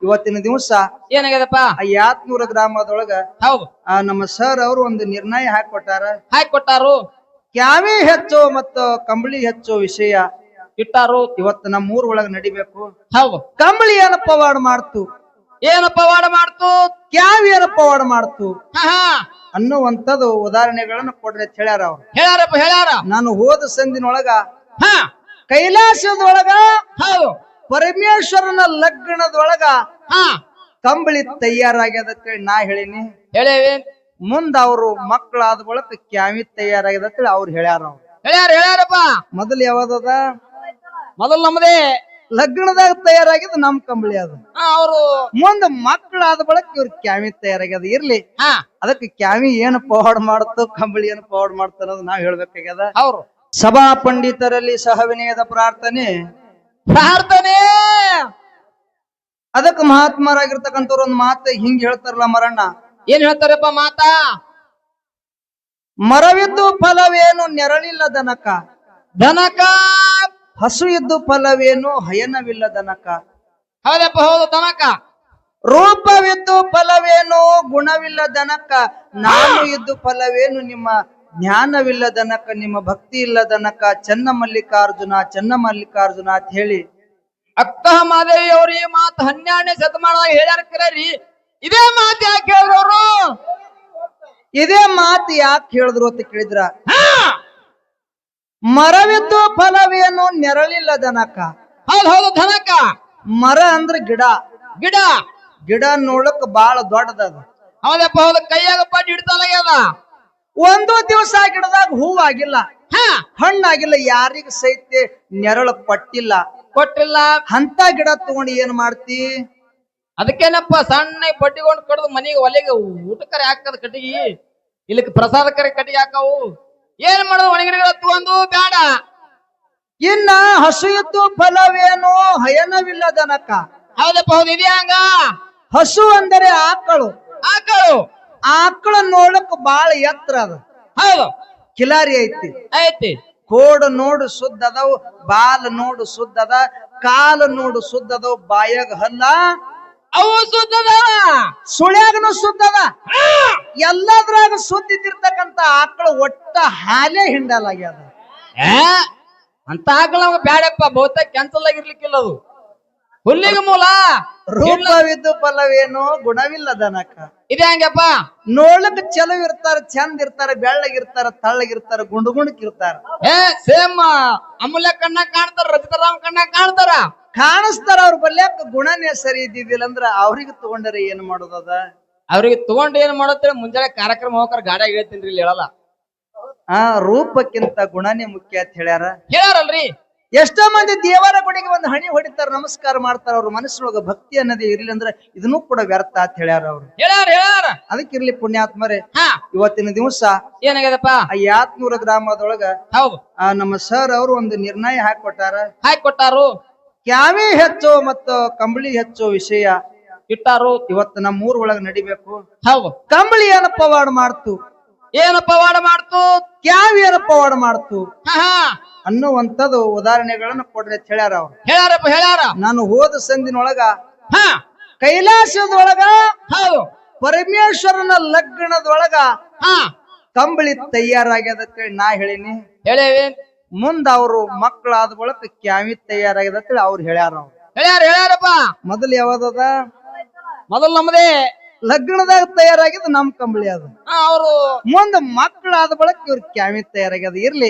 ಇವತ್ತಿನ ದಿವಸ ಏನಾಗ್ಯದಪ್ಪ? ಆ ಯಾತ್ನೂರ ಗ್ರಾಮದೊಳಗ ಹೌದು, ನಮ್ಮ ಸರ್ ಅವರು ಒಂದು ನಿರ್ಣಯ ಹಾಕೊಟ್ಟಾರ. ಹಾಕೊಟ್ಟಾರು, ಕ್ಯಾವಿ ಹೆಚ್ಚು ಮತ್ತು ಕಂಬಳಿ ಹೆಚ್ಚು ವಿಷಯ ಇಟ್ಟಾರು. ಇವತ್ತು ನಮ್ಮ ಊರ್ ಒಳಗ ನಡಿಬೇಕು. ಹೌದು, ಕಂಬಳಿ ಏನ ಪವಾಡ ಮಾಡ್ತು, ಏನು ಪವಾಡ ಮಾಡ್ತು? ಕ್ಯಾವಿ ಏನ ಪವಾಡ ಮಾಡ್ತು ಹಾ ಹಾ, ಅನ್ನುವಂಥದ್ದು ಉದಾಹರಣೆಗಳನ್ನ ಕೊಡ್ರಿ ಅಂತ ಹೇಳ್ಯಾರ ಅವ್ರು. ಹೇಳ್ಯಾರಪ್ಪ, ಹೇಳ್ಯಾರ. ನಾನು ಹೋದ ಸಂದಿನೊಳಗ ಹಾ, ಕೈಲಾಸದೊಳಗ ಹೌದು, ಪರಮೇಶ್ವರನ ಲಗ್ನದೊಳಗ ಹಾ, ಕಂಬಳಿ ತಯಾರಾಗ್ಯದತ್ತೇಳಿ ನಾ ಹೇಳಿನಿ. ಹೇಳೇವಿ. ಮುಂದ ಅವರು ಮಕ್ಕಳಾದ ಬಳಕ ಕ್ಯಾವಿ ತಯಾರಾಗ್ಯದತ್ತೇಳಿ ಅವ್ರು ಹೇಳ್ಯಾರ. ಅವ್ರು ಹೇಳ್ಯಾರಪ್ಪ. ಮೊದಲು ಯಾವ್ದದ? ಮೊದಲು ನಮ್ಮದೇ ಲಗ್ನದಾಗ ತಯಾರಾಗಿದ್ದು ನಮ್ ಕಂಬಳಿ ಅದ. ಅವರು ಮುಂದ ಮಕ್ಕಳಾದ ಬಳಕ ಇವ್ರ ಕ್ಯಾವಿ ತಯಾರಾಗ್ಯದ. ಇರ್ಲಿ, ಹಾ, ಅದಕ್ಕೆ ಕ್ಯಾವಿ ಏನು ಪವಾಡ ಮಾಡ್ತು, ಕಂಬಳಿ ಏನು ಪವಾಡ ಮಾಡ್ತ ಅನ್ನೋದು ನಾವ್ ಹೇಳ್ಬೇಕಾಗ್ಯದ. ಅವರು ಸಭಾ ಪಂಡಿತರಲ್ಲಿ ಸಹವಿನಯದ ಪ್ರಾರ್ಥನೆ. ಅದಕ್ಕೆ ಮಹಾತ್ಮರಾಗಿರ್ತಕ್ಕಂಥವ್ರು ಒಂದು ಮಾತು ಹಿಂಗ್ ಹೇಳ್ತಾರಲ್ಲ ಮರಣ್ಣ. ಏನ್ ಹೇಳ್ತಾರಪ್ಪ ಮಾತಾ? ಮರವಿದ್ದು ಫಲವೇನು ನೆರಳಿಲ್ಲ ದನಕ, ದನಕ. ಹಸು ಇದ್ದು ಫಲವೇನು ಹಯನವಿಲ್ಲ ದನಕ. ಹೌದಪ್ಪ, ಹೌದು, ದನಕ. ರೂಪವಿದ್ದು ಫಲವೇನು ಗುಣವಿಲ್ಲ ದನಕ, ನಾನು ಇದ್ದು ಫಲವೇನು ನಿಮ್ಮ ಜ್ಞಾನವಿಲ್ಲ ದನಕ, ನಿಮ್ಮ ಭಕ್ತಿ ಇಲ್ಲ ದನಕ. ಚೆನ್ನ ಮಲ್ಲಿಕಾರ್ಜುನ ಚೆನ್ನ ಮಲ್ಲಿಕಾರ್ಜುನ ಅಂತ ಹೇಳಿ ಅಕ್ಕ ಮಾದೇವಿ ಅವ್ರು ಈ ಮಾತು 12ನೇ ಶತಮಾನದಾಗ ಹೇಳ್ಯಾರ. ಕರೀ, ಇದೇ ಮಾತು ಯಾಕೆ ಹೇಳಿದ್ರು? ಇದೇ ಮಾತು ಯಾಕೆ ಹೇಳಿದ್ರು ಅಂತ ಕೇಳಿದ್ರ, ಮರವಿದ್ದು ಫಲವೇನು ನೆರಳಿಲ್ಲ ದನಕ. ಹೌದು, ಹೌದು, ದನಕ. ಮರ ಅಂದ್ರ ಗಿಡ. ಗಿಡ, ಗಿಡ ನೋಡಕ್ ಬಾಳ ದೊಡ್ಡದದ. ಹೌದಪ್ಪ, ಹೌದು, ಕೈಯಾಗ ಪಡ್ಡಿ ಹಿಡ್ದಲಾಗ್ಯದ. ಒಂದು ದಿವಸ ಗಿಡದಾಗ ಹೂವಾಗಿಲ್ಲ, ಹಣ್ಣಾಗಿಲ್ಲ, ಯಾರಿಗ ಸಹಿತ ನೆರಳು ಪಟ್ಟಿಲ್ಲ, ಕೊಟ್ಟಿಲ್ಲ. ಅಂತ ಗಿಡ ತಗೊಂಡು ಏನ್ ಮಾಡ್ತಿ? ಅದಕ್ಕೇನಪ್ಪ ಸಣ್ಣ ಪಟ್ಟಿಕೊಂಡು ಕಡ್ದು ಮನೆಗೆ ಒಲೆಗೆ ಊಟಕರೆ ಹಾಕದ ಕಟ್ಟಿಗೆ, ಇಲ್ಲಿಕ್ ಪ್ರಸಾದಕರೆ ಕಟ್ಟಿಗೆ ಹಾಕವು. ಏನ್ ಮಾಡೋದು? ಒಣಗಿಡಗಳ ತಗೊಂಡು ಬೇಡ. ಇನ್ನ ಹಸು ಇದ್ದು ಫಲವೇನು ಹಯನವಿಲ್ಲ ದನಕ. ಹೌದಪ್ಪ, ಹೌದು, ಇದೆ ಹಂಗ. ಹಸು ಅಂದರೆ ಆಕಳು. ಆಕಳು, ಆಕಳ ನೋಡಕ್ ಬಾಳ ಎತ್ತರ ಅದ. ಹೌದು, ಕಿಲಾರಿ ಐತಿ. ಐತಿ. ಕೋಡು ನೋಡು ಸುದ್ದ ಅದಾವ, ಬಾಲ್ ನೋಡು ಸುದ್ದ ಅದ, ಕಾಲು ನೋಡು ಸುದ್ದ ಅದಾವ, ಬಾಯಾಗ ಹಲ್ಲ ಅವು ಸುದ್ದದ, ಸುಳ್ಯಾಗನು ಸುದ್ದ ಅದ. ಎಲ್ಲದ್ರಾಗ ಸುದ್ದಿದ್ದಿರ್ತಕ್ಕಂತ ಆಕಳು ಒಟ್ಟ ಹಾಲೇ ಹಿಂಡಲಾಗ್ಯದ. ಅಂತ ಆಕಳ ನಮ್ಗೆ ಬ್ಯಾಡಪ್ಪ, ಬಹುತೇಕ ಕ್ಯಾನ್ಸಲ್ ಆಗಿರ್ಲಿಕ್ಕಿಲ್ಲ ಅದು. ಹುಲ್ಲಿಗೆ ಮೂಲ. ರೂಪವಿದ್ದು ಫಲವೇನು ಗುಣವಿಲ್ಲ ದನಕ. ಇದೆ ಹಂಗಪ್ಪ. ನೋಡ್ಲಕ್ ಚಲೋ ಇರ್ತಾರ, ಚಂದ ಇರ್ತಾರ, ಬೆಳ್ಳಗಿರ್ತಾರ, ತಳ್ಳಗಿರ್ತಾರ, ಗುಂಡು ಗುಂಡಕ್ಕಿರ್ತಾರ. ಸೇಮ್ ಅಮೂಲ್ಯ ಕಣ್ಣಾಗ ಕಾಣ್ತಾರ, ರಚಿತಾರಾಮ್ ಕಣ್ಣಾಗ ಕಾಣ್ತಾರ, ಕಾಣಿಸ್ತಾರ. ಅವ್ರ ಬಲ್ಯಾಕ ಗುಣನೇ ಸರಿ ಇದ್ದಿದ್ದಿಲ್ಲ ಅಂದ್ರ ಅವ್ರಿಗೆ ತಗೊಂಡರೆ ಏನ್ ಮಾಡೋದದ? ಅವ್ರಿಗೆ ತಗೊಂಡು ಏನ್ ಮಾಡತ್ತೇಳಿ ಮುಂಜಾನೆ ಕಾರ್ಯಕ್ರಮ ಹೋಗಾರ ಗಾಡಿಯಾಗ ಹೇಳ್ತೀನಿ, ಇಲ್ಲಿ ಹೇಳಲ್ಲ. ರೂಪಕ್ಕಿಂತ ಗುಣನೇ ಮುಖ್ಯ ಅಂತ ಹೇಳ್ಯಾರಲ್ರಿ. ಎಷ್ಟೋ ಮಂದಿ ದೇವರ ಗುಡಿಗೆ ಒಂದು ಹಣಿ ಹೊಡಿತಾರ, ನಮಸ್ಕಾರ ಮಾಡ್ತಾರ. ಅವ್ರ ಮನಸ್ಸಿನೊಳಗ ಭಕ್ತಿ ಅನ್ನೋದೇ ಇರ್ಲಿ ಅಂದ್ರೆ ಇದನ್ನೂ ಕೂಡ ವ್ಯರ್ಥ ಅಂತ ಹೇಳ್ಯಾರ ಅವ್ರು. ಹೇಳ್ಯಾರ. ಅದಕ್ಕಿರ್ಲಿ ಪುಣ್ಯಾತ್ಮರೇ, ಇವತ್ತಿನ ದಿವಸ ಏನಾಗ್ಯದಪ್ಪ? ಆ ಯಾತ್ನೂರ ಗ್ರಾಮದೊಳಗ ಹೌದು, ನಮ್ಮ ಸರ್ ಅವರು ಒಂದು ನಿರ್ಣಯ ಹಾಕೊಟ್ಟಾರು. ಕ್ಯಾವಿ ಹೆಚ್ಚು ಮತ್ತು ಕಂಬಳಿ ಹೆಚ್ಚು ವಿಷಯ ಇಟ್ಟಾರು. ಇವತ್ತು ನಮ್ಮ ಊರ್ ಒಳಗ ನಡಿಬೇಕು. ಹೌದು, ಕಂಬಳಿ ಏನ ಪವಾಡ ಮಾಡ್ತು, ಏನು ಪವಾಡ ಮಾಡ್ತು, ಕ್ಯಾವಿ ಏನ ಪವಾಡ ಮಾಡ್ತು ಹಾ ಅನ್ನುವಂಥದ್ದು ಉದಾಹರಣೆಗಳನ್ನ ಕೊಡ್ರಿ ಅಂತ ಹೇಳ್ಯಾರ ಅವ್ರು. ಹೇಳ್ಯಾರ. ನಾನು ಹೋದ ಸಂದಿನೊಳಗ ಹಾ, ಕೈಲಾಸದೊಳಗ ಹೌದು, ಪರಮೇಶ್ವರನ ಲಗ್ನದೊಳಗ ಹಾ, ಕಂಬಳಿ ತಯಾರಾಗ್ಯದತ್ತೇಳಿ ನಾ ಹೇಳಿನಿ. ಹೇಳೇವಿ. ಮುಂದ ಅವರು ಮಕ್ಕಳಾದ ಬಳಕ ಕ್ಯಾವಿ ತಯಾರಾಗ್ಯದತ್ತೇಳಿ ಅವ್ರು ಹೇಳ್ಯಾರ. ಅವ್ರು ಹೇಳ್ಯಾರಪ್ಪ. ಮೊದಲು ಯಾವ್ದದ? ಮೊದಲು ನಮ್ಮದೇ ಲಗ್ನದಾಗ ತಯಾರಾಗಿದ್ದು ನಮ್ ಕಂಬಳಿ ಅದ. ಅವರು ಮುಂದ ಮಕ್ಕಳಾದ ಬಳಕ ಇವ್ರ ಕ್ಯಾವಿ ತಯಾರಾಗ್ಯದ. ಇರ್ಲಿ,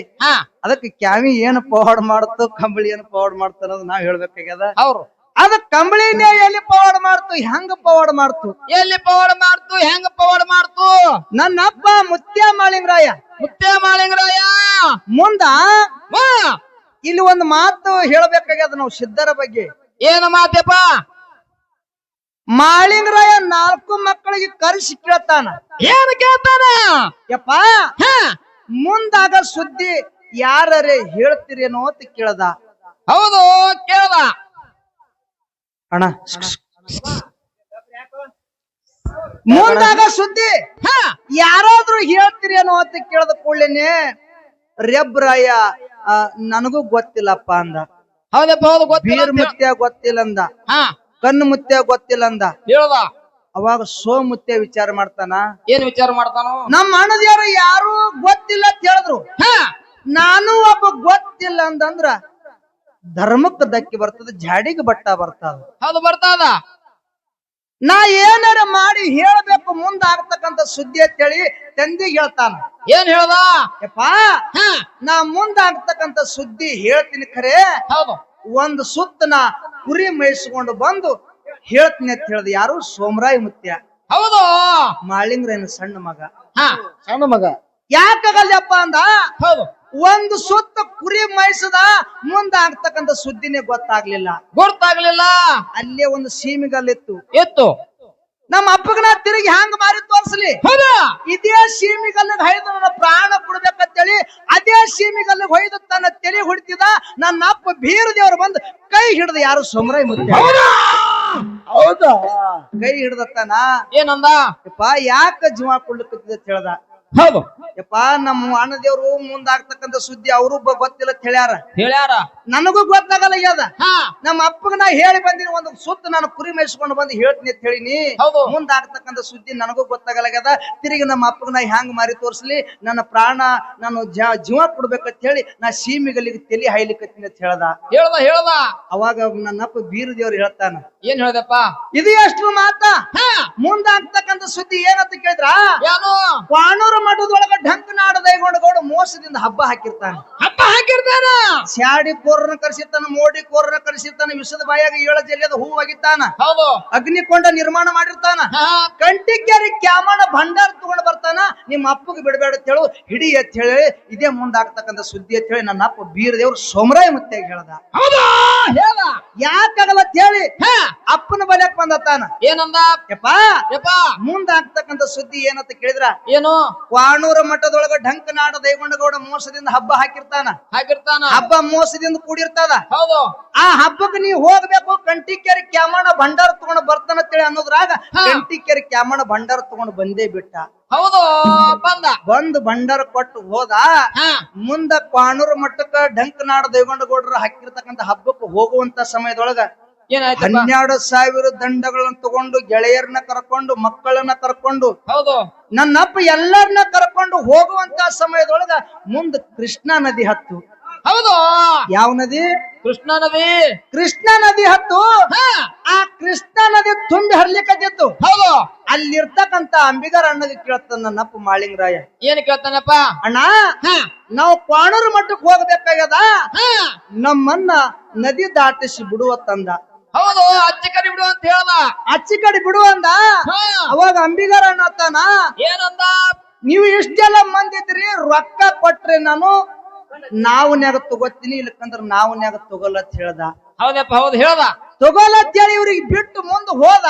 ಅದಕ್ಕೆ ಕ್ಯಾವಿ ಏನು ಪವಾಡ ಮಾಡ್ತು, ಕಂಬಳಿ ಏನು ಪವಾಡ ಮಾಡ್ತು ಅನ್ನೋದು ನಾವ್ ಹೇಳ್ಬೇಕಾಗ್ಯದ. ಅವ್ರು ಅದ ಕಂಬಳಿನೇ ಎಲ್ಲಿ ಪವಾಡ ಮಾಡ್ತು, ಹೆಂಗ ಪವಾಡ ಮಾಡ್ತು, ಎಲ್ಲಿ ಪವಾಡ ಮಾಡ್ತು, ಹೆಂಗ ಪವಾಡ ಮಾಡ್ತು? ನನ್ನಪ್ಪ ಮುತ್ಯ ಮಾಳಿಂಗರಾಯ ಮುಂದ ಇಲ್ಲಿ ಒಂದು ಮಾತು ಹೇಳ್ಬೇಕಾಗ್ಯದ ನಾವು ಸಿದ್ಧರ ಬಗ್ಗೆ. ಏನು ಮಾತಪ್ಪ? ಮಾಳಿಂಗರಾಯ 4 ಮಕ್ಕಳಿಗೆ ಕರೆಸಿ ಕೇಳ್ತಾನ. ಏನು ಕೇಳ್ತಾನ? ಯಪ್ಪ, ಮುಂದಾಗ ಸುದ್ದಿ ಯಾರೇ ಹೇಳ್ತಿರೇನೋ ಅಂತ ಕೇಳ್ದ. ಹೌದು, ಕೇಳ್ದ. ಅಣ್ಣ, ಮುಂದಾಗ ಸುದ್ದಿ ಯಾರಾದ್ರೂ ಹೇಳ್ತಿರೇನೋ ಅಂತ ಕೇಳದ ಕೂಡಲೇನೆ ರೆಬ್ರಾಯ ನನಗೂ ಗೊತ್ತಿಲ್ಲಪ್ಪ ಅಂದ. ಹೌದಪ್ಪ, ಹೌದು, ಬೀರ್ ಮುತ್ಯ ಗೊತ್ತಿಲ್ಲ ಅಂದ. ಕಣ್ಣು ಮುತ್ಯ ಗೊತ್ತಿಲ್ಲ ಅಂದ. ಹೇಳದ ಅವಾಗ ಸೋಮುತ್ಯ ವಿಚಾರ ಮಾಡ್ತಾನ, ಏನ್ ವಿಚಾರ ಮಾಡ್ತಾನು? ನಮ್ಮ ಅಣ್ಣದ್ಯಾರು ಯಾರು ಗೊತ್ತಿಲ್ಲ ಅಂತ ಹೇಳಿದ್ರು, ನಾನು ಒಬ್ಬ ಗೊತ್ತಿಲ್ಲ ಅಂತಂದ್ರ ಧರ್ಮಕ್ಕೆ ಧಕ್ಕೆ ಬರ್ತದ, ಜಾಡಿಗೆ ಬಟ್ಟ ಬರ್ತದ. ಹೌದು ಬರ್ತದ. ನಾ ಏನಾರ ಮಾಡಿ ಹೇಳ್ಬೇಕು ಮುಂದ ಆಗ್ತಕ್ಕಂತ ಸುದ್ದಿ ಅಂತೇಳಿ ತಂದಿಗೆ ಹೇಳ್ತಾನ. ಏನ್ ಹೇಳ್ದ? ಯಪ್ಪಾ ನಾ ಮುಂದ ಆಗ್ತಕ್ಕಂತ ಸುದ್ದಿ ಹೇಳ್ತೀನಿ, ಖರೆ ಹೌದು ಒಂದು ಸುತ್ತ ನಾ ಕುರಿ ಮೇಯಿಸ್ಕೊಂಡು ಬಂದು ಹೇಳ್ತೀನಿ ಅಂತ ಹೇಳ್ದ. ಯಾರು? ಸೋಮರಾಯ ಮುತ್ಯ. ಹೌದು ಮಾಳಿಂಗ್ರೇನ ಸಣ್ಣ ಮಗ. ಸಣ್ಣ ಮಗ. ಯಾಕಾಗಲ್ಲಪ್ಪ ಅಂದ, ಹೌದು ಒಂದು ಸುತ್ತ ಕುರಿ ಮೇಯಿಸದ ಮುಂದ ಆಗ್ತಕ್ಕಂತ ಸುದ್ದಿನೇ ಗೊತ್ತಾಗ್ಲಿಲ್ಲ. ಗೊತ್ತಾಗ್ಲಿಲ್ಲ. ಅಲ್ಲೇ ಒಂದು ಸೀಮಿಗಲ್ಲಿತ್ತು. ಎತ್ತು ನಮ್ಮ ಅಪ್ಪಗನ ತಿರುಗಿ ಹ್ಯಾಂಗ ಮಾರಿ ತೋರ್ಸಲಿ, ಹೌದಾ? ಇದೇ ಸೀಮಿಗಲ್ಲಿಗೆ ಹೊಯ್ದು ನನ್ನ ಪ್ರಾಣ ಕೊಡ್ಬೇಕಂತೇಳಿ ಅದೇ ಸೀಮಿಗಲ್ಲಿಗೆ ಹೊಯ್ದು ತನ್ನ ತಲೆ ಹೊಡಿತಿದ. ನನ್ನ ಅಪ್ಪ ಬೀರ ದೇವರು ಬಂದು ಕೈ ಹಿಡ್ದ. ಯಾರು? ಸೋಮರಾಯ ಮುತ್ಯ. ಹೌದಾ? ಕೈ ಹಿಡ್ದತ್ತಾನ. ಏನಂದ? ಯಪ್ಪ ಯಾಕ ಜೀವ ಕೊಡ್ಲಿಕ್ಕತ್ತಿದ ಅಂತ ಹೇಳ್ದ. ಹೌದು ಯಪ್ಪ ನಮ್ಮ ಅಣ್ಣ ದೇವ್ರು ಮುಂದಾಗ್ತಕ್ಕಂತ ಸುದ್ದಿ ಅವರು ಗೊತ್ತಿಲ್ಲ ಅಂತ ಹೇಳ್ಯಾರ, ಹೇಳ್ಯಾರ. ನನಗೂ ಗೊತ್ತಾಗಲ್ಲ ಆಗ್ಯದ. ಹಾ ನಮ್ಮ ಅಪ್ಪಗ ನಾ ಹೇಳಿ ಬಂದಿನಿ, ಒಂದು ಸುತ್ತ ನಾನು ಕುರಿ ಮೇಯಿಸ್ಕೊಂಡು ಬಂದು ಹೇಳ್ತೀನಿ ಅಂತ ಹೇಳಿನಿ. ಹೌದು. ಮುಂದಾಗ್ತಕ್ಕಂತ ಸುದ್ದಿ ನನಗೂ ಗೊತ್ತಾಗಲ್ಲ ಆಗ್ಯದ. ತಿರುಗಿ ನಮ್ಮ ಅಪ್ಪಗ ನಾ ಹ್ಯಾಂಗ ಮಾರಿ ತೋರ್ಸ್ಲಿ, ನನ್ನ ಪ್ರಾಣ ನಾನು ಜೀವ ಕೊಡ್ಬೇಕಂತ ಹೇಳಿ ನಾ ಸೀಮಿಗಲ್ಲಿಗೆ ತಲೆ ಹಾಯ್ಲಿಕ್ಕತ್ತೀನಿ ಅಂತ ಹೇಳ್ದ. ಹೇಳ್ದ ಹೇಳ್ದ. ಅವಾಗ ನನ್ನ ಅಪ್ಪ ಬೀರ ದೇವ್ರು ಹೇಳ್ತಾನ, ಏನ್ ಹೇಳ್ದಪ್ಪ? ಇದು ಎಷ್ಟು ಮಾತ? ಮುಂದಾಗ್ತಕ್ಕಂತ ಸುದ್ದಿ ಏನಂತ ಕೇಳಿದ್ರ, ಏನು? ವಾಣೂರು ಮಠದೊಳಗ ಢಂಕ ನಾಡ ದೈಗೊಂಡ ಗೌಡ ಮೋಸದಿಂದ ಹಬ್ಬ ಹಾಕಿರ್ತಾನ. ಹಬ್ಬ ಹಾಕಿರ್ತಾನ. ಸ್ಯಾಡಿ ಕೋರನ ಕರ್ಸಿರ್ತಾನ, ಮೋಡಿ ಕೋರನ ಕರ್ಸಿರ್ತಾನ, ವಿಷದ ಬಾಯಾಗ 7 ಜಲ್ಯದ ಹೂ ಆಗಿತ್ತಾನ, ಹೌದು ಅಗ್ನಿಕೊಂಡ ನಿರ್ಮಾಣ ಮಾಡಿರ್ತಾನ, ಕಂಟಿಕ್ಯಾರಿ ಕ್ಯಾಮಣ ಭಂಡಾರ ತಗೊಂಡ್ ಬರ್ತಾನ. ನಿಮ್ಮ ಅಪ್ಪಗೆ ಬಿಡಬೇಡ ಅಂತ ಹೇಳು, ಹಿಡಿ ಅಂತ ಹೇಳಿ ಇದೇ ಮುಂದಾಗ್ತಕ್ಕಂಥ ಸುದ್ದಿ ಅಂತ ಹೇಳಿ ನನ್ನ ಅಪ್ಪ ಬೀರ ದೇವ್ರು ಸೋಮರಾಯ ಮುತ್ಯಾಗ ಹೇಳ್ದ. ಯಾಕಾಗಲ್ಲ ಅಂತ ಹೇಳಿ ಅಪ್ಪನ ಬಲ್ಯಾಕ್ ಬಂದತ್ತಾನ. ಏನಂದ? ಯಪ್ಪಾ ಯಪ್ಪ ಮುಂದಾಗ್ತಕ್ಕಂಥ ಸುದ್ದಿ ಏನಂತ ಕೇಳಿದ್ರ, ಏನು? ವಾಣೂರ ಮಠದೊಳಗ ಢಂಕ ನಾಡ ದೈಗೊಂಡಗೌಡ ಮೋಸದಿಂದ ಹಬ್ಬ ಹಾಕಿರ್ತಾನ. ಹಾಕಿರ್ತಾನ. ಹಬ್ಬ ಮೋಸದಿಂದ ಕೂಡಿರ್ತದ. ಹೌದು. ಆ ಹಬ್ಬಕ್ಕೆ ನೀವು ಹೋಗ್ಬೇಕು, ಕಂಟಿಕೆರೆ ಕ್ಯಾಮಣ ಭಂಡಾರ ತಗೊಂಡು ಬರ್ತಾನಂತೇಳಿ ಅನ್ನೋದ್ರಾಗ ಕಂಟಿಕೆರೆ ಕ್ಯಾಮಣ ಭಂಡಾರ ತಗೊಂಡು ಬಂದೇ ಬಿಟ್ಟ. ಹೌದು ಬಂದು ಭಂಡಾರ ಕೊಟ್ಟು ಹೋದ. ಮುಂದ ಕ್ವಾಣೂರ ಮಠಕ್ಕ ಢಂಕ ನಾಡ ದೈಗೊಂಡಗೌಡರು ಹಾಕಿರ್ತಕ್ಕಂಥ ಹಬ್ಬಕ್ಕೆ ಹೋಗುವಂತ ಸಮಯದೊಳಗ 12,000 ದಂಡಗಳನ್ನ ತಗೊಂಡು ಗೆಳೆಯರನ್ನ ಕರ್ಕೊಂಡು ಮಕ್ಕಳನ್ನ ಕರ್ಕೊಂಡು, ಹೌದು, ನನ್ನಪ್ಪ ಎಲ್ಲರನ್ನ ಕರ್ಕೊಂಡು ಹೋಗುವಂತ ಸಮಯದೊಳಗ ಮುಂದ ಕೃಷ್ಣಾ ನದಿ ಹತ್ತು. ಹೌದು. ಯಾವ ನದಿ? ಕೃಷ್ಣಾ ನದಿ. ಕೃಷ್ಣಾ ನದಿ ಹತ್ತು. ಆ ಕೃಷ್ಣಾ ನದಿ ತುಂಬಿ ಹರ್ಲಿಕ್ಕತ್ತಿತ್ತು. ಹೌದು. ಅಲ್ಲಿರ್ತಕ್ಕಂತ ಅಂಬಿಗರ ಅಣ್ಣಗೆ ಕೇಳ್ತಾನ ನನ್ನಪ್ಪ ಮಾಳಿಂಗರಾಯ. ಏನ್ ಕೇಳ್ತಾನಪ್ಪ? ಅಣ್ಣ, ನಾವು ಕ್ವಾಣೂರ ಮಠಕ್ಕೆ ಹೋಗ್ಬೇಕಾಗ್ಯದ, ನಮ್ಮನ್ನ ನದಿ ದಾಟಿಸಿ ಬಿಡುವ ತಂದ. ಹೌದು, ಅಚ್ಚಿ ಕಡೆ ಬಿಡು ಅಂತ ಹೇಳ್ದ. ಅಚ್ಚಿ ಕಡೆ ಬಿಡು ಅಂದ. ಅವಾಗ ಅಂಬಿಗರ ಅಣ್ಣ ಅತ್ತಾನ, ಏನಂದ? ನೀವು ಇಷ್ಟೆಲ್ಲ ಮಂದಿದ್ರಿ, ರೊಕ್ಕ ಕೊಟ್ರೆ ನಾನು ನಾವು ನ್ಯಾಗ ತಗೋತೀನಿ, ಇಲ್ಲಕಂದ್ರ ನಾವು ನ್ಯಾಗ ತಗೋಲ್ಲ ಅಂತ ಹೇಳ್ದ. ಹೌದಪ್ಪ, ಹೌದು ಹೇಳ್ದ. ತಗೋಲ್ಲ ಅಂತ ಹೇಳಿ ಇವ್ರಿಗೆ ಬಿಟ್ಟು ಮುಂದೆ ಹೋದ.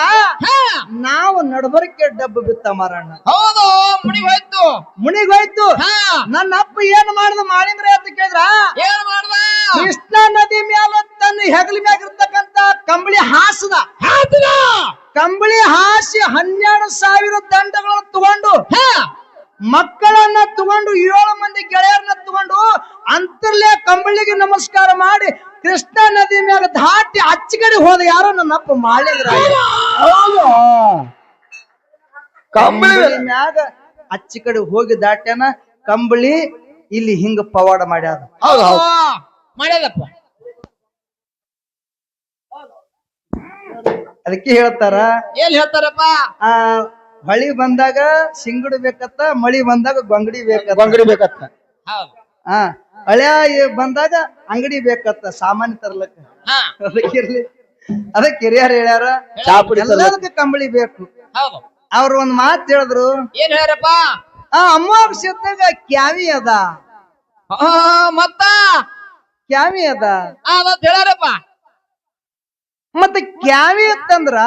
ನಾವು ನಡಬರ್ಕೆ ಡಬ್ಬು ಬಿತ್ತ ಮಾರಣ್ಣ. ಹೌದು, ಮುಣಿಗೋಯ್ತು. ಮುಣಿಗೋಯ್ತು. ನನ್ನ ಅಪ್ಪ ಏನ್ ಮಾಡ್ದ ಮಾಳಿಂಗ್ರೆ ಅಂತ ಕೇಳಿದ್ರ, ಏನ್ ಮಾಡ್ದ? ಕೃಷ್ಣಾ ನದಿ ಮ್ಯಾಲ ತನ್ನ ಹೆಗಲ ಮ್ಯಾಗ ಇರ್ತಕ್ಕಂತ ಕಂಬಳಿ ಹಾಸದ. ಕಂಬಳಿ ಹಾಸಿ 12,000 ದಂಡಗಳನ್ನು ತಗೊಂಡು, ಮಕ್ಕಳನ್ನ ತಗೊಂಡು, 7 ಮಂದಿ ಗೆಳೆಯರನ್ನ ತಗೊಂಡು ಅಂತರ್ಲೆ ಕಂಬಳಿಗೆ ನಮಸ್ಕಾರ ಮಾಡಿ ಕೃಷ್ಣಾ ನದಿ ಮ್ಯಾಗ ದಾಟಿ ಅಚ್ಚಗಡೆ ಹೋದ. ಯಾರೋ ನನ್ನಪ್ಪ ಮಾಳಿಂಗರಾಯ. ಕಂಬಳಿ ಮ್ಯಾಗ ಅಚ್ಚಿ ಕಡೆ ಹೋಗಿ ದಾಟ್ಯಾನ. ಕಂಬಳಿ ಇಲ್ಲಿ ಹಿಂಗ ಪವಾಡ ಮಾಡ್ಯಾರ. ಮಾಡ್ಯದಪ್ಪ. ಅದಕ್ಕೆ ಹೇಳ್ತಾರ, ಏನ್ ಹೇಳ್ತಾರಪ್ಪ? ಆ ಹೊಳಿ ಬಂದಾಗ ಸಿಂಗಡಿ ಬೇಕತ್ತ, ಮಳಿ ಬಂದಾಗ ಗೊಂಗಡಿ ಬೇಕತ್ತ. ಬಂಗಡಿ ಬೇಕತ್ತ. ಹಳ್ಯಾ ಬಂದಾಗ ಅಂಗಡಿ ಬೇಕತ್ತ, ಸಾಮಾನ್ಯ ತರ್ಲಕ್ಕ. ಅದಕ್ಕೆ ಹಿರಿಯರ್ ಹೇಳ್ಯಾರ, ಎಲ್ಲದಕ್ಕೆ ಕಂಬಳಿ ಬೇಕು. ಅವ್ರ ಒಂದ್ ಮಾತು ಹೇಳಿದ್ರು. ಏನ್ ಹೇಳ್ಯಾರಪ್ಪ? ಅಮಾವಾಸ್ಯದಾಗ ಕ್ಯಾವಿ ಅದ, ಮತ್ತ ಕ್ಯಾವಿ ಅದ ಹೇಳ್ಯಾರಪ್ಪ. ಮತ್ತೆ ಕ್ಯಾವಿ ಅಂತಂದ್ರ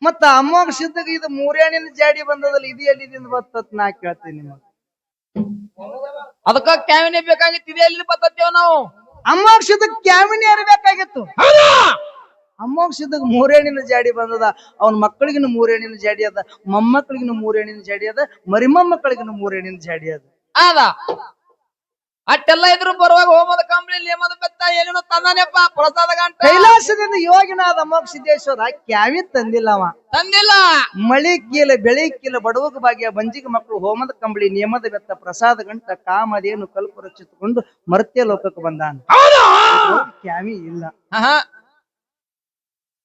ಮತ್ತ ಅಮಾವಾಸ್ಯದಾಗ ಇದು 3 ಎಣ್ಣಿನ ಜಾಡಿ ಬಂದದಲ್ಲ, ಇದು ಎಲ್ಲಿದಿಂದ ಬರ್ತತ್ ನಾ ಕೇಳ್ತೀನಿ ನಿಮಗೆ. ಅದಕ್ಕ ಕ್ಯಾವಿನೇ ಬೇಕಾಗಿತ್ತು. ಇದೆ ಎಲ್ಲಿ ಬರ್ತೇವ ನಾವು? ಅಮಾವಾಸ್ಯದಾಗ ಕ್ಯಾವಿನೇ ಇರಬೇಕಾಗಿತ್ತು. ಅಮಾವಾಸ್ಯದಾಗ 3 ಎಣ್ಣಿನ ಜಾಡಿ ಬಂದದ. ಅವನ ಮಕ್ಕಳಿಗಿನ 3 ಎಣ್ಣಿನ ಜಾಡಿ ಅದ, ಮೊಮ್ಮಕ್ಕಳಿಗಿನ 3 ಎಣ್ಣಿನ ಜಾಡಿ ಅದ, ಮರಿಮೊಮ್ಮಕ್ಕಳಿಗಿನ 3 ಎಣ್ಣಿನ ಜಾಡಿ ಅದ. ಅಟ್ಟೆಲ್ಲ ಇದ್ರು ಬರುವಾಗ ಹೋಮದ ಕಂಬಳಿ ನೇಮದ ಬೆತ್ತ ಏನೇನೋ ತಂದಾನೆಪ್ಪ ಪ್ರಸಾದ ಗಂಟ ಕೈಲಾಸದಿಂದ ಯೋಗಿನಾದ ಅಮೋಘ ಸಿದ್ದೇಶ್ವರ ಕ್ಯಾವಿ ತಂದಿಲ್ಲ ಅವ. ತಂದಿಲ್ಲ. ಮಳಿ ಕೀಲ ಬೆಳಿ ಕೀಲ ಬಡವಗ ಭಾಗ್ಯ ಬಂಜಿಗೆ ಮಕ್ಕಳು ಹೋಮದ ಕಂಬಳಿ ನೇಮದ ಬೆತ್ತ ಪ್ರಸಾದ ಗಂಟ ಕಾಮದೇನು ಕಲ್ಪರಕ್ಷಿತಕೊಂಡು ಮರ್ತ್ಯ ಲೋಕಕ್ಕೆ ಬಂದಾನ. ಕ್ಯಾವಿ ಇಲ್ಲ. ಹಾ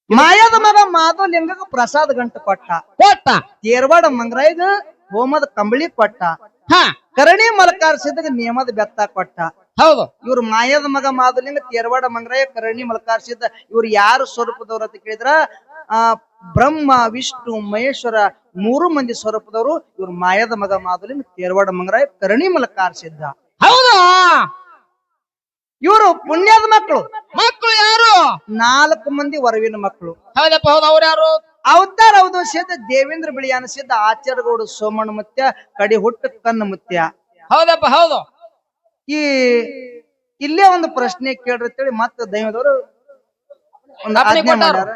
ಮಾಯದ ಮಗ ಮಾಧವಲಿಂಗಗ ಪ್ರಸಾದ ಗಂಟ ಕೊಟ್ಟ. ತೇರ್ವಾಡ ಮಂಗ್ರಾಯಿಗ ಹೋಮದ ಕಂಬಳಿ ಕೊಟ್ಟ. ಹಾ ಕರಣಿ ಮಲಕಾರ್ಸಿದಾಗ ನೇಮದ ಬೆತ್ತ ಕೊಟ್ಟ. ಹೌದು. ಇವ್ರ ಮಾಯದ ಮಗ ಮಾಧವಲಿಂಗ ತೇರ್ವಾಡ ಮಂಗ್ರಾಯ ಕರಣಿ ಮಲಕಾರ್ಸಿದ್ದ. ಇವ್ರು ಯಾರು ಸ್ವರೂಪದವ್ರು ಅಂತ ಕೇಳಿದ್ರ ಬ್ರಹ್ಮ ವಿಷ್ಣು ಮಹೇಶ್ವರ 3 ಮಂದಿ ಸ್ವರೂಪದವರು. ಇವ್ರ ಮಾಯದ ಮಗ ಮಾಧವಲಿಂಗ ತೇರ್ವಾಡ ಮಂಗ್ರಾಯ ಕರಣಿ ಮಲಕಾರ್ಸಿದ್ದ. ಹೌದಾ. ಇವರು ಪುಣ್ಯದ ಮಕ್ಕಳು. ಮಕ್ಕಳು ಯಾರು? 4 ಮಂದಿ ವರವಿನ ಮಕ್ಕಳು. ಹೌದಪ್ಪ. ಹೌದು. ಅವ್ರು ಯಾರು? ಅವತಾರ ಹೌದು ಸಿದ್ಧ ದೇವೇಂದ್ರ ಬಿಳಿಯಾನ ಸಿದ್ಧ ಆಚಾರ್ಯಗೌಡ ಸೋಮಣ್ಣ ಮುತ್ಯ ಕಡಿ ಹುಟ್ಟ ಕಣ್ಣ ಮುತ್ಯ. ಹೌದಪ್ಪ. ಹೌದು. ಈ ಇಲ್ಲೇ ಒಂದು ಪ್ರಶ್ನೆ ಕೇಳ್ರಿ ಅಂತೇಳಿ ಮತ್ತೆ ದೈವದವರು ಒಂದು ಆಜ್ಞೆ ಮಾಡ್ಯಾರ.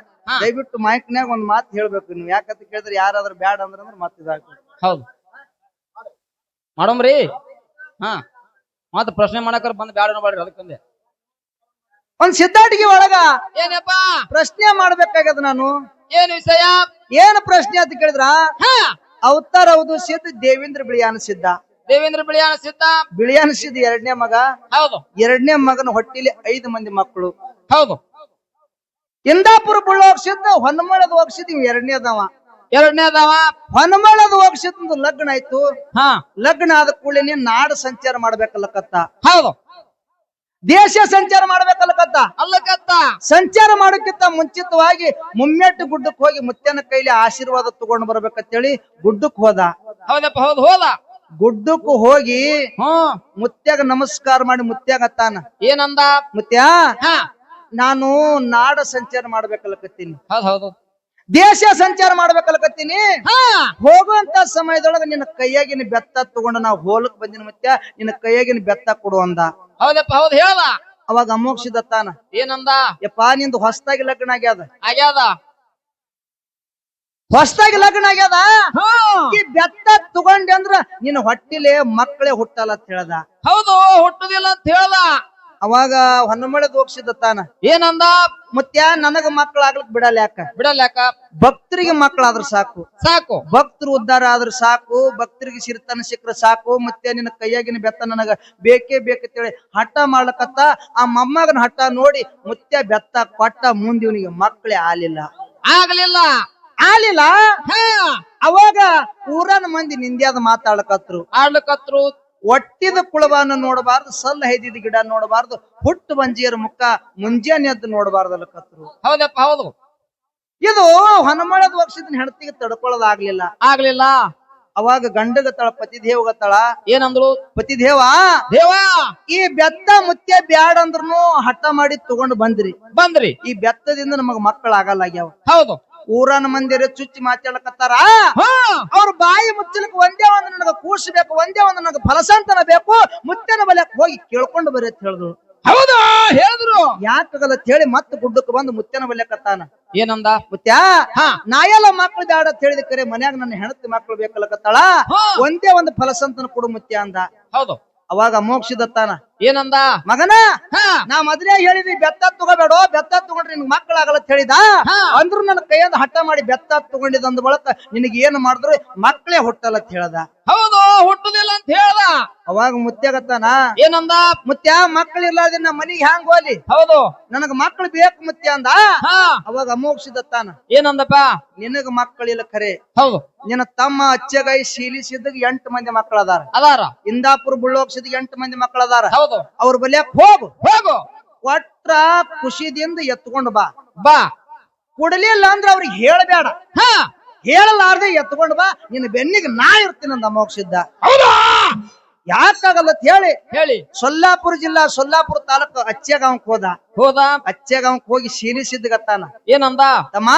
ದಯವಿಟ್ಟು ಮೈಕ್ನ್ಯಾಗ ಒಂದ್ ಮಾತು ಹೇಳ್ಬೇಕು ನೀವು. ಯಾಕಂತ ಕೇಳಿದ್ರೆ ಯಾರಾದ್ರೂ ಬ್ಯಾಡ ಅಂದ್ರೆ ಮತ್ತೆ ಇದಾಗ್ತದೆ. ಹೌದು ಮಾಡಮ್ರಿ. ಹಾ ಮತ್ತ ಪ್ರಶ್ನೆ ಮಾಡಕ್ರ ಬಂದ್ ಬ್ಯಾಡ ಮಾಡ್ರಿ. ಅದಕ್ಕಂದೆ ಒಂದ್ ಸಿದ್ಧಾಟಿಗೆ ಒಳಗ ಏನಪ್ಪಾ ಪ್ರಶ್ನೆ ಮಾಡ್ಬೇಕಾಗ್ಯದ ನಾನು. ಏನ್ ವಿಷಯ? ಏನ್ ಪ್ರಶ್ನೆ ಅಂತ ಕೇಳಿದ್ರ ಅವತಾರ ಹೌದು ಸಿದ್ಧ ದೇವೇಂದ್ರ ಬಿಳಿಯಾನ ಸಿದ್ಧ. ದೇವೇಂದ್ರ ಬಿಳಿಯಾನ ಸಿದ್ಧ. ಬಿಳಿಯಾನ ಸಿದ್ಧ 2ನೇ ಮಗ. ಹೌದು. 2ನೇ ಮಗನ ಹೊಟ್ಟಿಲಿ 5 ಮಂದಿ ಮಕ್ಕಳು. ಹೌದು. ಇಂದಾಪುರ ಬುಳ್ಳೋಗ್ ಸಿದ್ಧ ಹೊನ್ನಮಳದ ಹೋಗ್ಸಿದ್ 2ನೇದವ. 2ನೇದವ. ಹೊನ್ನಮಳದ ಹೋಗ್ಸಿದ್ ಲಗ್ನ ಆಯ್ತು. ಹಾ ಲಗ್ನ ಆದ ಕೂಡಲೇ ನಾಡು ಸಂಚಾರ ಮಾಡ್ಬೇಕಲ್ಲಕತ್ತ. ಹೌದು. ದೇಶ ಸಂಚಾರ ಮಾಡ್ಬೇಕಲ್ಲಕತ್ತ. ಅಲ್ಲಕತ್ತ. ಸಂಚಾರ ಮಾಡೋಕ್ಕಿಂತ ಮುಂಚಿತವಾಗಿ ಮುಮ್ಮೆಟ್ಟು ಗುಡ್ಡಕ್ಕೆ ಹೋಗಿ ಮುತ್ಯನ ಕೈಲಿ ಆಶೀರ್ವಾದ ತಗೊಂಡು ಬರ್ಬೇಕಂತೇಳಿ ಗುಡ್ಡಕ್ಕೆ ಹೋದ. ಹೌದಪ್ಪ. ಹೌದು. ಹೋದ. ಗುಡ್ಡಕ್ಕೂ ಹೋಗಿ ಹ್ಮ್ ಮುತ್ಯಾಗ ನಮಸ್ಕಾರ ಮಾಡಿ ಮುತ್ಯಾಗ ಅತ್ತಾನ. ಏನಂದ? ಮುತ್ಯ ಹಾ ನಾನು ನಾಡ ಸಂಚಾರ ಮಾಡ್ಬೇಕಲ್ಲಕತ್ತೀನಿ. ಹೌದು. ಹೌದು. ದೇಶ ಸಂಚಾರ ಮಾಡ್ಬೇಕಲ್ಲಕತ್ತೀನಿ. ಹಾ ಹೋಗುವಂತ ಸಮಯದೊಳಗ ನಿನ್ನ ಕೈಯಾಗಿನ ಬೆತ್ತ ತಗೊಂಡು ನಾವು ಹೋಲಕ್ ಬಂದಿನ ಮುತ್ಯ ನಿನ್ನ ಕೈಯಾಗಿನ ಬೆತ್ತ ಕೊಡು ಅಂದ. ಹೌದಪ್ಪ. ಹೌದು. ಹೇಳ. ಅವಾಗ ಅಮೋಕ್ಷಿದತ್ತಾನ. ಏನಂದ? ಯಪ್ಪಾ ನಿಂದು ಹೊಸದಾಗಿ ಲಗ್ನ ಆಗ್ಯಾದ. ಆಗ್ಯಾದ. ಹೊಸದಾಗಿ ಲಗ್ನ ಆಗ್ಯಾದ. ಈ ಬೆತ್ತ ತಗೊಂಡೆ ಅಂದ್ರ ನಿನ್ನ ಹೊಟ್ಟಿಲೆ ಮಕ್ಕಳೇ ಹುಟ್ಟಲ್ಲ ಅಂತ ಹೇಳ್ದ. ಹೌದು. ಹುಟ್ಟುದಿಲ್ಲ ಅಂತ ಹೇಳ್ದ. ಅವಾಗ ಹೊನ್ನಮಳೆದ್ ಹೋಗ್ಸಿದತ್ತಾನ. ಏನಂದ? ಮುತ್ಯ ನನಗ ಮಕ್ಕಳ ಆಗ್ಲಿಕ್ ಬಿಡಲ್ಲ. ಯಾಕ ಬಿಡಲ್ಲ? ಯಾಕ? ಭಕ್ತರಿಗೆ ಮಕ್ಕಳಾದ್ರ ಸಾಕು. ಸಾಕು. ಭಕ್ತರು ಉದ್ಧಾರ ಆದ್ರ ಸಾಕು. ಭಕ್ತರಿಗೆ ಸಿರಿತನ ಸಿಕ್ಕ್ರ ಸಾಕು. ಮತ್ತೆ ನಿನ್ನ ಕೈಯಾಗಿನ ಬೆತ್ತ ನನಗ ಬೇಕೇ ಬೇಕಂತೇಳಿ ಹಠ ಮಾಡ್ಲಕತ್ತ. ಆ ಮೊಮ್ಮಗನ ಹಠ ನೋಡಿ ಮುತ್ಯ ಬೆತ್ತ ಕೊಟ್ಟ. ಮುಂದಿವನಿಗೆ ಮಕ್ಕಳೇ ಆಲಿಲ್ಲ. ಆಗ್ಲಿಲ್ಲ. ಅವಾಗ ಊರನ ಮಂದಿ ನಿಂದ್ಯಾದ ಮಾತಾಡ್ಲಕತ್ರು. ಆಡ್ಲಕತ್ರು. ಒಟ್ಟಿದ ಕುಳವನ್ನ ನೋಡಬಾರ್ದು. ಸಲ್ಲ ಹೈದಿದ ಗಿಡ ನೋಡಬಾರ್ದು. ಹುಟ್ಟು ಬಂಜಿಯರ ಮುಖ ಮುಂಜಾನೆ ಎದ್ದು ನೋಡಬಾರ್ದಲ್ಲಕತ್ರು. ಹೌದಪ್ಪ. ಹೌದು. ಇದು ಹೊನ್ನಮಳದ ವರ್ಷದ ಹೆಂಡತಿಗೆ ತಡ್ಕೊಳ್ಳೋದಾಗ್ಲಿಲ್ಲ. ಆಗ್ಲಿಲ್ಲ. ಅವಾಗ ಗಂಡಗತ್ತಾಳ ಪತಿದೇವಗತ್ತಾಳ. ಏನಂದ್ರು? ಪತಿದೇವ ದೇವಾ ಈ ಬೆತ್ತ ಮುತ್ಯ ಬ್ಯಾಡ ಅಂದ್ರೂ ಹಠ ಮಾಡಿ ತಗೊಂಡು ಬಂದ್ರಿ. ಈ ಬೆತ್ತದಿಂದ ನಮಗ ಮಕ್ಕಳಾಗಲ್ಲಾಗ್ಯಾವ. ಹೌದು. ಊರನ ಮಂದಿರ ಚುಚ್ಚಿ ಮಾತಾಡಕತ್ತಾರ. ಅವ್ರ ಬಾಯಿ ಮುಚ್ಚಲಕ್ ಒಂದೇ ಒಂದು ನನಗ ಕೂಸಬೇಕು. ಒಂದೇ ಒಂದು ನನಗ ಫಲಸಂತನ ಬೇಕು. ಮುತ್ಯನ ಬಲ್ಯಕ್ ಹೋಗಿ ಕೇಳ್ಕೊಂಡು ಬರ್ರಿ ಅಂತ ಹೇಳಿದ್ರು. ಹೌದಾ? ಹೇಳಿದ್ರು. ಯಾಕಾಗಲ್ಲ ಅಂತ ಹೇಳಿ ಮತ್ತೆ ಗುಡ್ಡಕ್ಕೆ ಬಂದು ಮುತ್ಯನ ಬಲ್ಯಕತ್ತಾನ. ಏನಂದ? ಮುತ್ಯ ನಾ ಎಲ್ಲ ಮಕ್ಳು ಬ್ಯಾಡ ಅಂತ ಹೇಳಿದ ಕರೆ ಮನ್ಯಾಗ ನನ್ನ ಹೆಣತಿ ಮಕ್ಳು ಬೇಕಲ್ಲಕತ್ತಾಳ. ಒಂದೇ ಒಂದು ಫಲಸಂತನ ಕೊಡು ಮುತ್ಯ ಅಂದ. ಹೌದು. ಅವಾಗ ಮೋಕ್ಷದತ್ತಾನ. ಏನಂದ? ಮಗನ ನಾ ಮೊದಲೇ ಹೇಳಿದ್ವಿ ಬೆತ್ತ ತಗೋಬೇಡ. ಬೆತ್ತ ತಗೊಂಡ್ರೆ ನಿನ್ಗೆ ಮಕ್ಕಳಾಗಲ್ಲ ಅಂತ ಹೇಳಿದ. ಅಂದ್ರು ನನ್ನ ಕೈಯಿಂದ ಹಠ ಮಾಡಿ ಬೆತ್ತ ತಗೊಂಡಿದ್ದ ಅಂದ ಬಳಕ ನಿನಗೆ ಏನ್ ಮಾಡಿದ್ರು ಮಕ್ಕಳೇ ಹುಟ್ಟಲ್ಲ ಅಂತ ಹೇಳ್ದ. ಹೌದು. ಹುಟ್ಟುದಿಲ್ಲ ಅಂತ ಹೇಳ್ದ. ಅವಾಗ ಮುತ್ಯಾಗತ್ತಾನ. ಏನಂದ? ಮುತ್ಯ ಮಕ್ಕಳು ಇರ್ಲಾರ್ದ ನಮ್ಮ ಮನಿಗೆ ಹ್ಯಾಂಗ ಹೋಲಿ. ಹೌದು. ನನಗ ಮಕ್ಕಳು ಬೇಕು ಮುತ್ಯ ಅಂದ. ಅವಾಗ ಅಮೋಕ್ಷದತ್ತಾನ. ಏನಂದಪ್ಪ? ನಿನಗ ಮಕ್ಕಳಿಲ್ಲ ಖರೆ. ಹೌದು. ನಿನ್ನ ತಮ್ಮ ಅಚ್ಚಗಾಯಿ ಶೀಲಿಸಿದಾಗ 8 ಮಂದಿ ಮಕ್ಕಳ ಅದಾರ. ಇಂದಾಪುರ ಬುಳ್ಳೋಕ್ಷದ 8 ಮಂದಿ ಮಕ್ಕಳ ಅದಾರ. ಹೌದು. ಅವ್ರ ಬಲ್ಯಾಕ್ ಹೋಗು. ಒಟ್ರ ಖುಷಿದಿಂದ ಎತ್ಕೊಂಡು ಬಾ. ಕೊಡಲಿಲ್ಲ ಅಂದ್ರ ಅವ್ರಿಗೆ ಹೇಳಬೇಡ. ಹೇಳಲಾರ್ದೆ ಎತ್ಕೊಂಡು ಬಾ. ನಿನ್ನ ಬೆನ್ನಿಗೆ ನಾ ಇರ್ತೀನಿ ಅಂದ ಅಮೋಕ್ಷಿದ್ದ. ಯಾಕಾಗಲ್ಲ ಹೇಳಿ ಸೊಲ್ಲಾಪುರ ಜಿಲ್ಲಾ ಸೊಲ್ಲಾಪುರ ತಾಲೂಕು ಅಚ್ಚೆಗಾಂವ್ಕ್ ಹೋದ. ಅಚ್ಚೆಗಾಂವ್ಕ್ ಹೋಗಿ ಶೀಲಿಸಿದ್ದಗತ್ತಾನ. ಏನಂದ? ತಮ್ಮ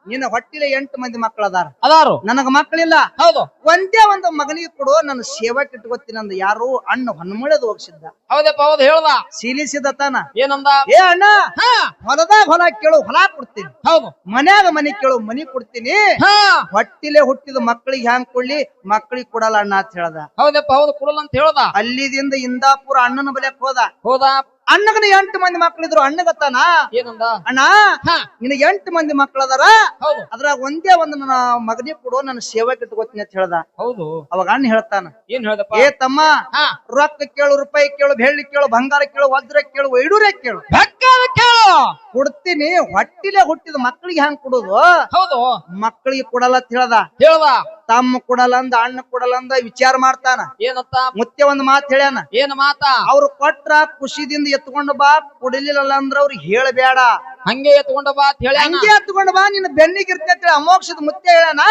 ನಿನ್ನ ಹೊಟ್ಟಿಲೆ 8 ಮಂದಿ ಮಕ್ಕಳು ಅದಾರ, ಅದಾರು. ನನಗ ಮಕ್ಕಳಿಲ್ಲ. ಹೌದು ಒಂದೇ ಒಂದು ಮಗನಿಗೆ ಕೊಡು, ನನ್ನ ಸೇವಕ್ಕೆ ಇಟ್ಕೋತೀನಿ ಅಂದ. ಯಾರು? ಅಣ್ಣ ಹೊನ್ಮಳೆದು ಹೋಗ್ಸಿದ್ದ, ಹೌದಪ್ಪ ಹೌದು ಹೇಳ್ದ. ಸೀಲಿಸಿದ ತಾನ. ಏನಂದ? ಏ ಅಣ್ಣ, ಹಾ ಹೊಲದಾಗ ಹೊಲ ಕೇಳು, ಹೊಲ ಕೊಡ್ತೀನಿ. ಹೌದು. ಮನ್ಯಾಗ ಮನಿ ಕೇಳು, ಮನಿ ಕೊಡ್ತೀನಿ. ಹಾ ಹೊಟ್ಟಿಲೆ ಹುಟ್ಟಿದ ಮಕ್ಕಳಿಗೆ ಹ್ಯಾಂಗ್ ಕೊಡ್ಲಿ? ಮಕ್ಕಳಿಗೆ ಕೊಡಲ್ಲ ಅಣ್ಣ ಅಂತ ಹೇಳ್ದ. ಹೌದಪ್ಪ ಹೌದು ಕೊಡಲ್ಲ ಅಂತ ಹೇಳ್ದ. ಅಲ್ಲಿದಿಂದ ಇಂದಾಪುರ ಅಣ್ಣನ ಬಲ್ಯಕ್ ಹೋದ. ಹೋದ. ಅಣ್ಣಗನ 8 ಮಂದಿ ಮಕ್ಕಳಿದ್ರು. ಅಣ್ಣಗತ್ತಾನ, ಏನಂದ? ಅಣ್ಣ ಹಾ ನಿನಗೆ 8 ಮಂದಿ ಮಕ್ಕಳದಾರ, ಹೌದು ಅದ್ರಾಗ ಒಂದೇ ಒಂದು ನನ್ನ ಮಗನಿಗೆ ಕೊಡು, ನನ್ನ ಸೇವಕ್ಕೆ ಇಟ್ಕೋತೀನಿ ಅಂತ ಹೇಳ್ದ. ಹೌದು. ಅವಾಗ ಅಣ್ಣ ಹೇಳ್ತಾನ, ಏನ್ ಹೇಳ್ದಪ್ಪ? ಏ ತಮ್ಮ, ಹಾ ರೊಕ್ಕ ಕೇಳು, ರೂಪಾಯಿ ಕೇಳು, ಬೆಳ್ಳಿ ಕೇಳು, ಬಂಗಾರ ಕೇಳು, ವಜ್ರ ಕೇಳು, ವೈಡೂರ್ಯ ಕೇಳು, ಬೆಕ್ಕದ ಕೇಳು, ಕೊಡ್ತೀನಿ. ಹೊಟ್ಟಿಲೆ ಹುಟ್ಟಿದ ಮಕ್ಕಳಿಗೆ ಹ್ಯಾಂಗ್ ಕೊಡುದು? ಹೌದು ಮಕ್ಕಳಿಗೆ ಕೊಡಲ್ಲ ಅಂತ ಹೇಳ್ದ. ಹೇಳ್ದ. ತಮ್ಮ ಕೊಡಲ್ಲ ಅಂದ, ಅಣ್ಣ ಕೊಡಲ್ಲ ಅಂದ, ವಿಚಾರ ಮಾಡ್ತಾನ. ಏನಂತ? ಮುತ್ತೆ ಒಂದ್ ಮಾತು ಹೇಳ್ಯಾನ, ಏನ್ ಮಾತಾ? ಅವ್ರು ಕೊಟ್ರ ಖುಷಿದಿಂದ ಎತ್ಕೊಂಡು ಬಾ, ಕೊಡಲಿಲ್ಲ ಅಂದ್ರ ಅವ್ರಿಗೆ ಹೇಳಬೇಡ. ಹಂಗೆ ಎತ್ಕೊಂಡ ಬಾ ಅಂತ ಹೇಳಿ ಹಂಗೆ ಎತ್ಕೊಂಡು ಬಾ, ನಿನ್ನ ಬೆನ್ನಿಗೆ ಇರ್ತೈತಿ. ಅಮೋಕ್ಷದ ಮುತ್ತೆ ಹೇಳ್ಯಾನ.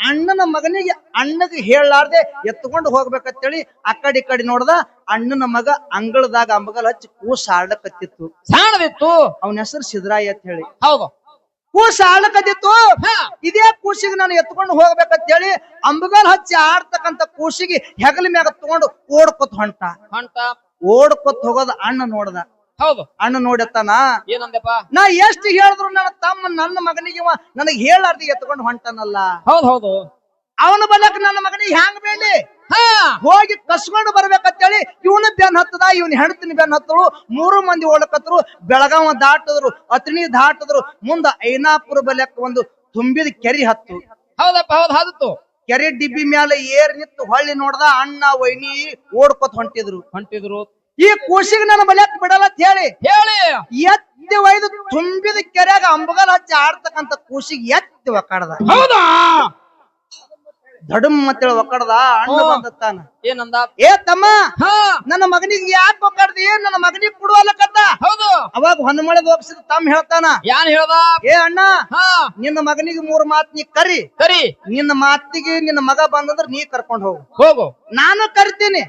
ಅಣ್ಣನ ಮಗನಿಗೆ ಅಣ್ಣಗೆ ಹೇಳಲಾರ್ದೆ ಎತ್ಕೊಂಡು ಹೋಗ್ಬೇಕಂತೇಳಿ ಆ ಕಡೆ ನೋಡ್ದ. ಅಣ್ಣನ ಮಗ ಅಂಗಳದಾಗ ಅಂಬಗಲ್ ಹಚ್ಚಿ ಕೂಸ ಆಡ್ಲಕತ್ತಿತ್ತು. ಸಾಣದಿತ್ತು. ಅವನ ಹೆಸರು ಸಿದ್ರಾಯ ಅಂತ ಹೇಳಿ. ಹೌದು. ಕೂಸ ಆಡ್ಲಕತ್ತಿತ್ತು. ಇದೇ ಕೂಸಿಗೆ ನಾನು ಎತ್ಕೊಂಡು ಹೋಗ್ಬೇಕಂತ ಹೇಳಿ ಅಂಬಗಲ್ ಹಚ್ಚಿ ಆಡ್ತಕ್ಕಂತ ಕೂಸಿಗೆ ಹೆಗಲ ಮ್ಯಾಗ ತಗೊಂಡು ಓಡ್ಕೊತ್ ಹೊಂಟ. ಓಡ್ಕೊತ್ ಹೋಗೋದ ಅಣ್ಣ ನೋಡ್ದ. ಹೌದು. ಅಣ್ಣ ನೋಡತ್ತಾನ, ಏನಂದಪ್ಪ? ನಾ ಎಷ್ಟು ಹೇಳಿದ್ರು ನನ್ನ ತಮ್ಮ ನನ್ನ ಮಗನಿಗೆ ನನಗೆ ಹೇಳಾರ್ದಿ ಎತ್ಕೊಂಡು ಹೊಂಟನಲ್ಲ. ಹೌದು ಹೌದು. ಅವನ ಬಲಕ್ ನನ್ನ ಮಗನಿಗೆ ಹ್ಯಾಂಗ್ ಬೇಡಿ? ಹೋಗಿ ಕಸ್ಕೊಂಡು ಬರ್ಬೇಕಂತೇಳಿ ಇವನು ಬೆನ್ ಹತ್ತದ, ಇವನ್ ಹೆಣ್ತಿನ ಬೆನ್ ಹತ್ತರು. 3 ಮಂದಿ ಓಡಕತ್ರು. ಬೆಳಗಾವ ದಾಟದ್ರು, ಅತನಿ ದಾಟದ್ರು. ಮುಂದ ಐನಾಪುರ ಬಲಕ್ ಒಂದು ತುಂಬಿದ ಕೆರಿ ಹತ್ತು. ಹೌದಪ್ಪ ಹೌದು. ಹೌದು. ಕೆರೆ ಡಿಬ್ಬಿ ಮ್ಯಾಲ ಏರ್ ನಿಂತು ಹೊಳ್ಳಿ ನೋಡ್ದ. ಅಣ್ಣ ವೈನಿ ಓಡ್ಕೊತ್ ಹೊಂಟಿದ್ರು. ಈ ಕೂಸಿಗೆ ನನ್ನ ಬಲಕ್ ಬಿಡಲ್ಲ ಅಂತ ಹೇಳಿ ಎತ್ತಿ ಒಯ್ದು ತುಂಬಿದ ಕೆರೆಯಾಗ ಅಂಬಗಲ್ ಹಚ್ಚಿ ಆಡ್ತಕ್ಕಂತ ಕೂಸಿಗೆ ಎತ್ತಿ ಒಕ್ಕಡ್ದ. ಹೌದಾ? ದಡಮ್ ಅಂತೇಳಿ ಒಕ್ಕಡ್ದ. ಅಣ್ಣ ಬಂದತ್ತಾನ, ಏನಂದ? ಏ ತಮ್ಮ, ನನ್ನ ಮಗನಿಗೆ ಯಾಕೆ ಒಕ್ಕಡ್ದಿ? ನನ್ನ ಮಗನಿಗೆ ಕೊಡುವಲ್ಲಕತ್ತ. ಹೌದು. ಅವಾಗ ಹೊನ್ಮಳೆದ ಹೋಗ್ಸಿದ ತಮ್ಮ ಹೇಳ್ತಾನ, ಯಾನ್ ಹೇಳ್ದ? ಏ ಅಣ್ಣ, ನಿನ್ನ ಮಗನಿಗೆ 3 ಮಾತ್ ನೀ ಕರಿ. ನಿನ್ನ ಮಾತಿಗೆ ನಿನ್ನ ಮಗ ಬಂದಂದ್ರ ನೀ ಕರ್ಕೊಂಡ್ ಹೋಗು. ನಾನು ಕರಿತೀನಿ.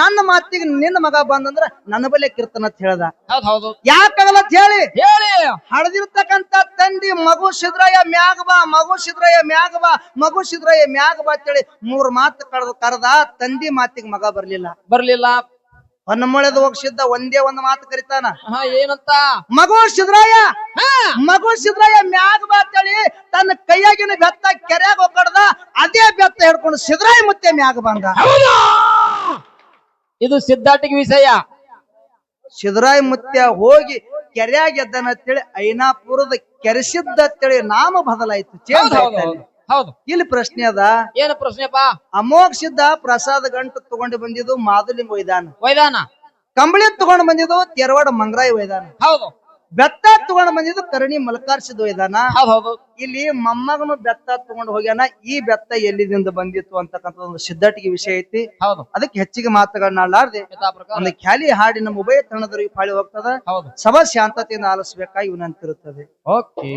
ನನ್ನ ಮಾತಿಗೆ ನಿನ್ನ ಮಗ ಬಂದಂದ್ರ ನನ್ನ ಬಲ್ಲೆ ಕಿರ್ತನ ಅಂತ ಹೇಳ್ದ. ಯಾಕಾಗಲ್ಲ ಅಂತ ಹೇಳಿ ಹಳದಿರ್ತಕ್ಕಂತ ತಂದಿ ಮಗು ಸಿದ್ರಾಯ ಮ್ಯಾಗ ಬಾ, ಮಗು ಸಿದ್ರಾಯ ಮ್ಯಾಗ ಬಾ, ಮಗು ಸಿದ್ರಾಯ ಮ್ಯಾಗ ಬಾ ಅಂತೇಳಿ 3 ಮಾತು ಕರೆದ. ತಂದಿ ಮಾತಿಗೆ ಮಗ ಬರ್ಲಿಲ್ಲ. ಹೊನ್ನಮಳೆದ ಹೋಗ್ಸಿದ್ದ ಒಂದೇ ಒಂದು ಮಾತು ಕರಿತಾನ, ಏನಂತ? ಮಗು ಸಿದ್ರಾಯ, ಮಗು ಸಿದ್ರಾಯ ಮ್ಯಾಗ ಬಾ ಅಂತೇಳಿ ತನ್ನ ಕೈಯಾಗಿನ ಬೆತ್ತ ಕೆರೆಯಾಗ ಒಕ್ಕಡ್ದ. ಅದೇ ಬೆತ್ತ ಹಿಡ್ಕೊಂಡು ಸಿದ್ರಾಯ ಮುತ್ತೆ ಮ್ಯಾಗ ಬಂದ. ಇದು ಸಿದ್ಧಾಟಿಗೆ ವಿಷಯ. ಸಿದ್ರಾಯ ಮುತ್ಯ ಹೋಗಿ ಕೆರೆಯಾಗ ಎದ್ದನ ಅಂತೇಳಿ ಐನಾಪುರದ ಕೆರೆಸಿದ್ದ ಅಂತೇಳಿ ನಾಮ ಬದಲಾಯ್ತು, ಚೇಂಜ್ ಆಯ್ತು. ಹೌದು. ಇಲ್ಲಿ ಪ್ರಶ್ನೆ ಅದ. ಏನು ಪ್ರಶ್ನೆಪ್ಪ? ಅಮೋಕ್ಷಿದ್ದ ಪ್ರಸಾದ ಗಂಟು ತಗೊಂಡು ಬಂದಿದ್ದು ಮಾದುಲಿಂಗ ವೈದಾನ. ಕಂಬಳಿ ತಗೊಂಡು ಬಂದಿದ್ದು ತೆರವಾಡ ಮಂಗರಾಯಿ ವೈದಾನ. ಹೌದು. ಬೆತ್ತ ತಗೊಂಡು ಬಂದಿದ್ದು ಕರಣಿ ಮಲಕಾರ್ಸಿದ ವೈದಾನ. ಹೌದು. ಇಲ್ಲಿ ಮೊಮ್ಮಗನು ಬೆತ್ತ ತಗೊಂಡು ಹೋಗ್ಯಾನ. ಈ ಬೆತ್ತ ಎಲ್ಲಿದಿಂದ ಬಂದಿತ್ತು ಅಂತಕ್ಕಂಥ ಒಂದು ಸಿದ್ಧಾಟಿಗೆ ವಿಷಯ ಐತಿ. ಹೌದು. ಅದಕ್ಕೆ ಹೆಚ್ಚಿಗೆ ಮಾತುಗಳನ್ನಾಡಲಾರ್ದೆ ಒಂದು ಖ್ಯಾಲಿ ಹಾಡಿ ನಮ್ಮ ಉಭಯ ತರಣದವರಿಗೆ ಪಾಳಿ ಹೋಗ್ತದ. ಸಭಾ ಶಾಂತತೆಯಿಂದ ಆಲಿಸಬೇಕಾಗಿ ವಿನಂತಿರುತ್ತದೆ. ಓಕೆ.